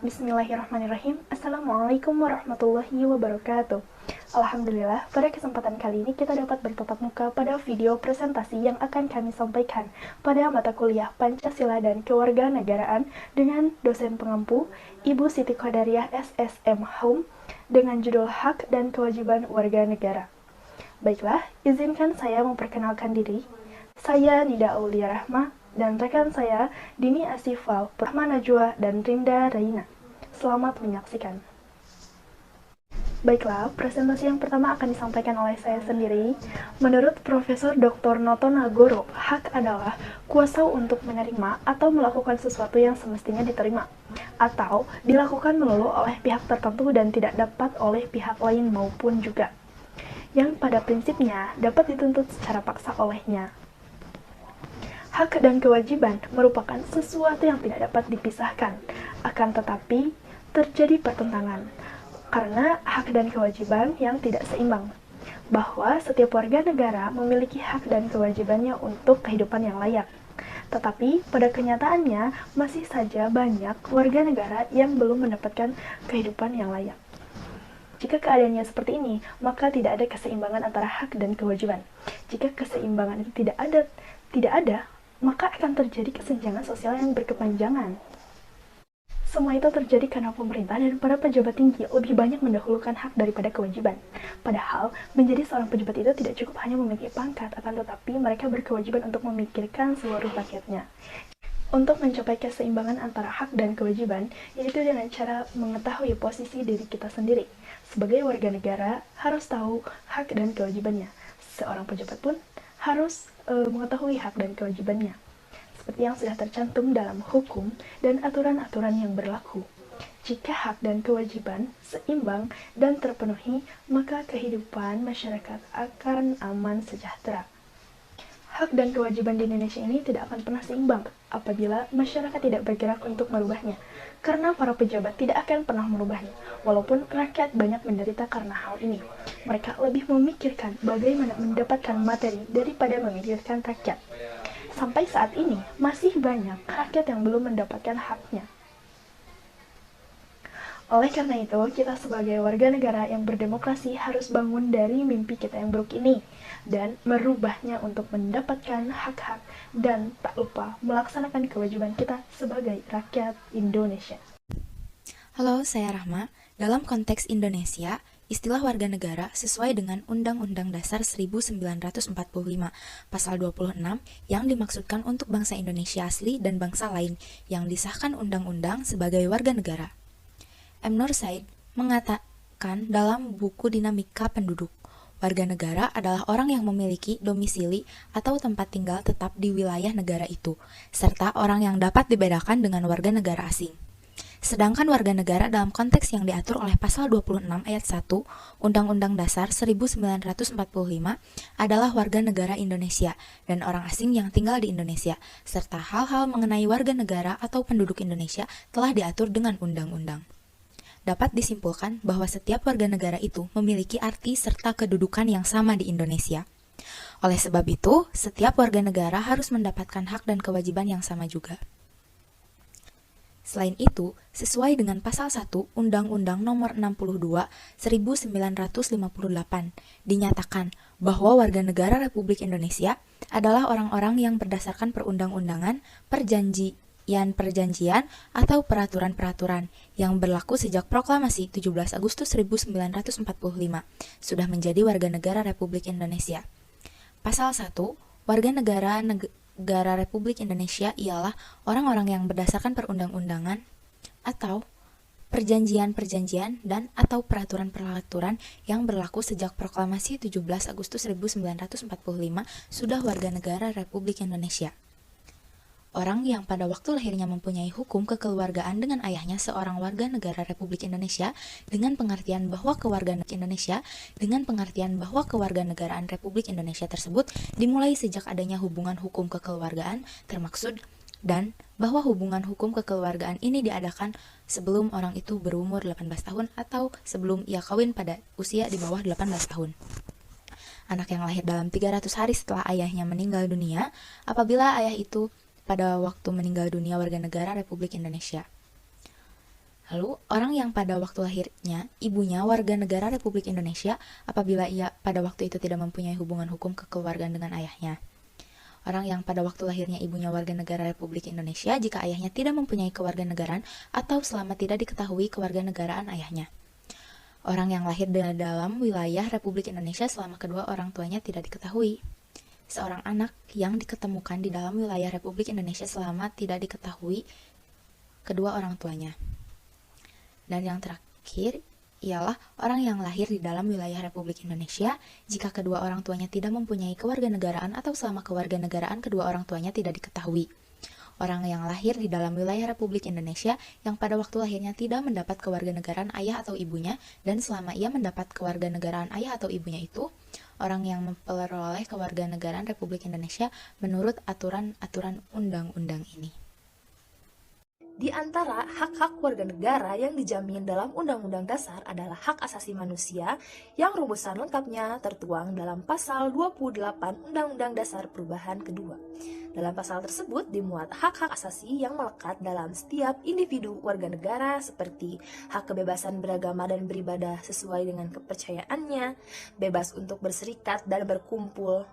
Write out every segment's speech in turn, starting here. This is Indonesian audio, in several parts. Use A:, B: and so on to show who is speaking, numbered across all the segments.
A: Bismillahirrahmanirrahim. Assalamualaikum warahmatullahi wabarakatuh. Alhamdulillah, pada kesempatan kali ini kita dapat bertatap muka pada video presentasi yang akan kami sampaikan pada mata kuliah Pancasila dan Kewarganegaraan dengan dosen pengampu Ibu Siti Qadariyah SSM Hum dengan judul Hak dan Kewajiban Warga Negara. Baiklah, izinkan saya memperkenalkan diri. Saya Nida Aulia Rahma dan rekan saya Dini Asifal, Rahma Najwa, dan Rinda Raina. Selamat menyaksikan. Baiklah, presentasi yang pertama akan disampaikan oleh saya sendiri. Menurut Profesor Dr. Noto Nagoro, hak adalah kuasa untuk menerima atau melakukan sesuatu yang semestinya diterima, atau dilakukan melulu oleh pihak tertentu dan tidak dapat oleh pihak lain maupun juga, yang pada prinsipnya dapat dituntut secara paksa olehnya. Hak dan kewajiban merupakan sesuatu yang tidak dapat dipisahkan, akan tetapi terjadi pertentangan karena hak dan kewajiban yang tidak seimbang, bahwa setiap warga negara memiliki hak dan kewajibannya untuk kehidupan yang layak. Tetapi pada kenyataannya masih saja banyak warga negara yang belum mendapatkan kehidupan yang layak. Jika keadaannya seperti ini, maka tidak ada keseimbangan antara hak dan kewajiban. Jika keseimbangan itu tidak ada, maka akan terjadi kesenjangan sosial yang berkepanjangan. Semua itu terjadi karena pemerintah dan para pejabat tinggi lebih banyak mendahulukan hak daripada kewajiban. Padahal, menjadi seorang pejabat itu tidak cukup hanya memiliki pangkat, akan tetapi mereka berkewajiban untuk memikirkan seluruh rakyatnya. Untuk mencapai keseimbangan antara hak dan kewajiban, yaitu dengan cara mengetahui posisi diri kita sendiri. Sebagai warga negara, harus tahu hak dan kewajibannya. Seorang pejabat pun harus mengetahui hak dan kewajibannya, seperti yang sudah tercantum dalam hukum dan aturan-aturan yang berlaku. Jika hak dan kewajiban seimbang dan terpenuhi, maka kehidupan masyarakat akan aman sejahtera. Hak dan kewajiban di Indonesia ini tidak akan pernah seimbang apabila masyarakat tidak bergerak untuk merubahnya, karena para pejabat tidak akan pernah merubahnya, walaupun rakyat banyak menderita karena hal ini. Mereka lebih memikirkan bagaimana mendapatkan materi daripada memikirkan rakyat. Sampai saat ini, masih banyak rakyat yang belum mendapatkan haknya. Oleh karena itu, kita sebagai warga negara yang berdemokrasi harus bangun dari mimpi kita yang buruk ini dan merubahnya untuk mendapatkan hak-hak dan tak lupa melaksanakan kewajiban kita sebagai rakyat Indonesia.
B: Halo, saya Rahma. Dalam konteks Indonesia, istilah warga negara sesuai dengan Undang-Undang Dasar 1945, Pasal 26, yang dimaksudkan untuk bangsa Indonesia asli dan bangsa lain yang disahkan undang-undang sebagai warga negara. M. Nur Said mengatakan dalam buku Dinamika Penduduk, warga negara adalah orang yang memiliki domisili atau tempat tinggal tetap di wilayah negara itu, serta orang yang dapat dibedakan dengan warga negara asing. Sedangkan warga negara dalam konteks yang diatur oleh Pasal 26 ayat 1 Undang-Undang Dasar 1945 adalah warga negara Indonesia dan orang asing yang tinggal di Indonesia, serta hal-hal mengenai warga negara atau penduduk Indonesia telah diatur dengan undang-undang. Dapat disimpulkan bahwa setiap warga negara itu memiliki arti serta kedudukan yang sama di Indonesia. Oleh sebab itu, setiap warga negara harus mendapatkan hak dan kewajiban yang sama juga. Selain itu, sesuai dengan Pasal 1 Undang-Undang Nomor 62 1958, dinyatakan bahwa warga negara Republik Indonesia adalah orang-orang yang berdasarkan perundang-undangan, perjanjian atau peraturan-peraturan yang berlaku sejak proklamasi 17 Agustus 1945 sudah menjadi warga negara Republik Indonesia. Pasal 1, warga negara Republik Indonesia ialah orang-orang yang berdasarkan perundang-undangan atau perjanjian-perjanjian dan atau peraturan-peraturan yang berlaku sejak proklamasi 17 Agustus 1945 sudah warga negara Republik Indonesia. Orang yang pada waktu lahirnya mempunyai hukum kekeluargaan dengan ayahnya seorang warga negara Republik Indonesia dengan pengertian bahwa kewarganegaraan Republik Indonesia tersebut dimulai sejak adanya hubungan hukum kekeluargaan termaksud dan bahwa hubungan hukum kekeluargaan ini diadakan sebelum orang itu berumur 18 tahun atau sebelum ia kawin pada usia di bawah 18 tahun. Anak yang lahir dalam 300 hari setelah ayahnya meninggal dunia, apabila ayah itu pada waktu meninggal dunia warga negara Republik Indonesia. Lalu, orang yang pada waktu lahirnya ibunya warga negara Republik Indonesia apabila ia pada waktu itu tidak mempunyai hubungan hukum kekeluargaan dengan ayahnya. Orang yang pada waktu lahirnya ibunya warga negara Republik Indonesia jika ayahnya tidak mempunyai kewarganegaraan atau selama tidak diketahui kewarganegaraan ayahnya. Orang yang lahir dalam wilayah Republik Indonesia selama kedua orang tuanya tidak diketahui. Seorang anak yang diketemukan di dalam wilayah Republik Indonesia selama tidak diketahui kedua orang tuanya. Dan yang terakhir ialah orang yang lahir di dalam wilayah Republik Indonesia jika kedua orang tuanya tidak mempunyai kewarganegaraan atau selama kewarganegaraan kedua orang tuanya tidak diketahui. Orang yang lahir di dalam wilayah Republik Indonesia yang pada waktu lahirnya tidak mendapat kewarganegaraan ayah atau ibunya dan selama ia mendapat kewarganegaraan ayah atau ibunya itu, orang yang memperoleh kewarganegaraan Republik Indonesia menurut aturan-aturan undang-undang ini.
A: Di antara hak-hak warga negara yang dijamin dalam Undang-Undang Dasar adalah hak asasi manusia yang rumusan lengkapnya tertuang dalam pasal 28 Undang-Undang Dasar Perubahan Kedua. Dalam pasal tersebut dimuat hak-hak asasi yang melekat dalam setiap individu warga negara seperti hak kebebasan beragama dan beribadah sesuai dengan kepercayaannya, bebas untuk berserikat dan berkumpul,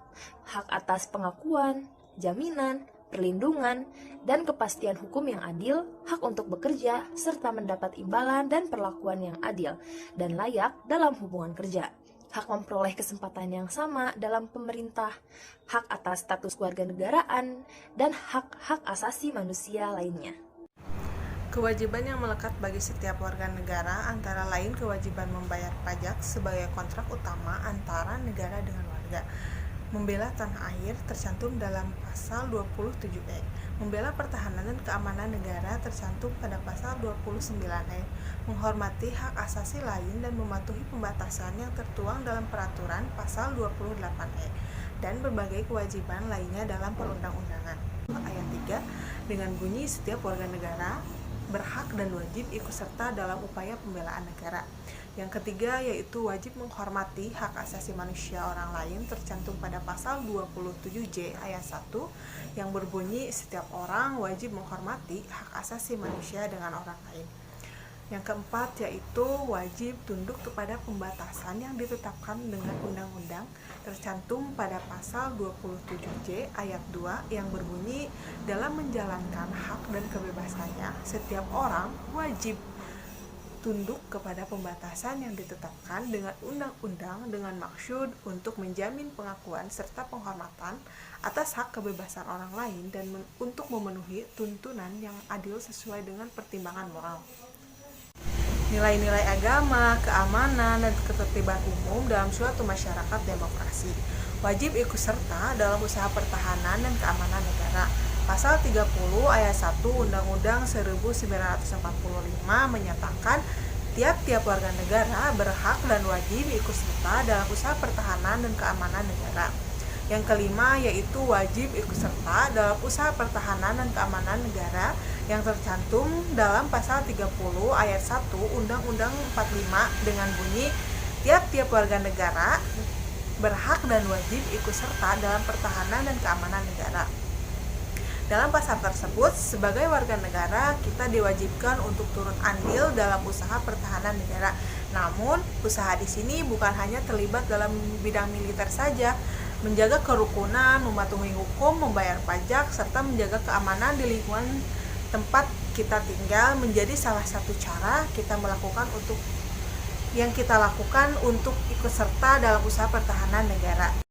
A: hak atas pengakuan, jaminan, perlindungan, dan kepastian hukum yang adil, hak untuk bekerja, serta mendapat imbalan dan perlakuan yang adil dan layak dalam hubungan kerja, hak memperoleh kesempatan yang sama dalam pemerintah, hak atas status kewarganegaraan, dan hak-hak asasi manusia lainnya.
C: Kewajiban yang melekat bagi setiap warga negara antara lain kewajiban membayar pajak sebagai kontrak utama antara negara dengan warga. Membela tanah air tercantum dalam pasal 27E. Membela pertahanan dan keamanan negara tercantum pada pasal 29E. Menghormati hak asasi lain dan mematuhi pembatasan yang tertuang dalam peraturan pasal 28E dan berbagai kewajiban lainnya dalam perundang-undangan. Ayat 3 dengan bunyi setiap warga negara berhak dan wajib ikut serta dalam upaya pembelaan negara. Yang ketiga yaitu wajib menghormati hak asasi manusia orang lain tercantum pada pasal 27J ayat 1 yang berbunyi setiap orang wajib menghormati hak asasi manusia dengan orang lain. Yang keempat yaitu wajib tunduk kepada pembatasan yang ditetapkan dengan undang-undang tercantum pada pasal 27J ayat 2 yang berbunyi dalam menjalankan hak dan kebebasannya setiap orang wajib tunduk kepada pembatasan yang ditetapkan dengan undang-undang dengan maksud untuk menjamin pengakuan serta penghormatan atas hak kebebasan orang lain dan untuk memenuhi tuntunan yang adil sesuai dengan pertimbangan moral. Nilai-nilai agama, keamanan, dan ketertiban umum dalam suatu masyarakat demokrasi. Wajib ikut serta dalam usaha pertahanan dan keamanan negara. Pasal 30 ayat 1 Undang-Undang 1945 menyatakan tiap-tiap warga negara berhak dan wajib ikut serta dalam usaha pertahanan dan keamanan negara. Yang kelima yaitu wajib ikut serta dalam usaha pertahanan dan keamanan negara yang tercantum dalam pasal 30 ayat 1 Undang-Undang 45 dengan bunyi tiap-tiap warga negara berhak dan wajib ikut serta dalam pertahanan dan keamanan negara. Dalam pasal tersebut, sebagai warga negara, kita diwajibkan untuk turut andil dalam usaha pertahanan negara. Namun, usaha di sini bukan hanya terlibat dalam bidang militer saja, menjaga kerukunan, mematuhi hukum, membayar pajak, serta menjaga keamanan di lingkungan tempat kita tinggal menjadi salah satu cara kita melakukan untuk ikut serta dalam usaha pertahanan negara.